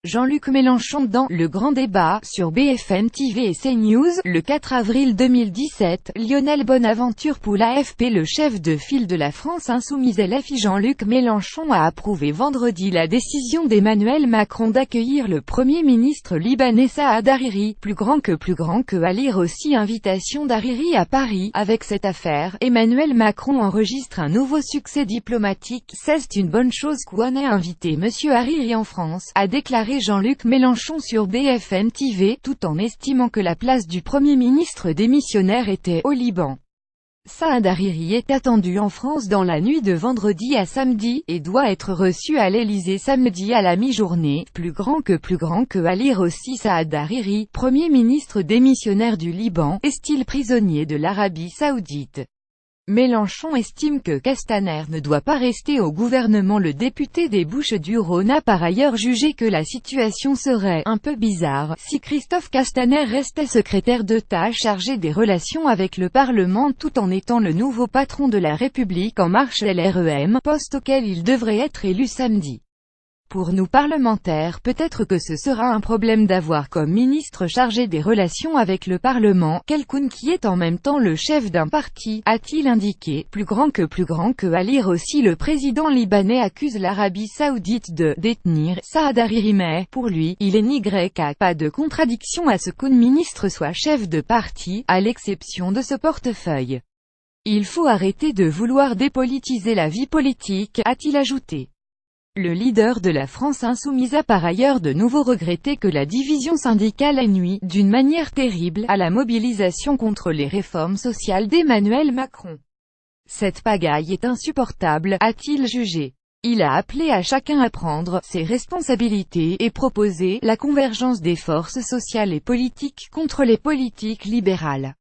Jean-Luc Mélenchon dans Le Grand Débat, sur BFM TV et CNews, le 4 avril 2017, Lionel Bonaventure pour l'AFP. Le chef de file de la France Insoumise LFI Jean-Luc Mélenchon a approuvé vendredi la décision d'Emmanuel Macron d'accueillir le Premier ministre libanais Saad Hariri, plus grand que à lire aussi invitation d'Hariri à Paris. Avec cette affaire, Emmanuel Macron enregistre un nouveau succès diplomatique. C'est une bonne chose qu'on ait invité Monsieur Hariri en France, a déclaré Jean-Luc Mélenchon sur BFM TV, tout en estimant que la place du Premier ministre démissionnaire était au Liban. Saad Hariri est attendu en France dans la nuit de vendredi à samedi, et doit être reçu à l'Élysée samedi à la mi-journée. Plus grand que à lire aussi Saad Hariri, Premier ministre démissionnaire du Liban, est-il prisonnier de l'Arabie Saoudite? Mélenchon estime que Castaner ne doit pas rester au gouvernement. Le député des Bouches-du-Rhône a par ailleurs jugé que la situation serait un peu bizarre si Christophe Castaner restait secrétaire d'État chargé des relations avec le Parlement tout en étant le nouveau patron de La République En Marche LREM, poste auquel il devrait être élu samedi. Pour nous parlementaires, peut-être que ce sera un problème d'avoir comme ministre chargé des relations avec le Parlement, quelqu'un qui est en même temps le chef d'un parti, a-t-il indiqué. Plus grand que à lire aussi le président libanais accuse l'Arabie Saoudite de détenir Saad Hariri, mais, pour lui, il est ni grec à pas de contradiction à ce qu'un ministre soit chef de parti, à l'exception de ce portefeuille. Il faut arrêter de vouloir dépolitiser la vie politique, a-t-il ajouté. Le leader de la France Insoumise a par ailleurs de nouveau regretté que la division syndicale ait nui, d'une manière terrible, à la mobilisation contre les réformes sociales d'Emmanuel Macron. Cette pagaille est insupportable, a-t-il jugé. Il a appelé à chacun à prendre ses responsabilités et proposé la convergence des forces sociales et politiques contre les politiques libérales.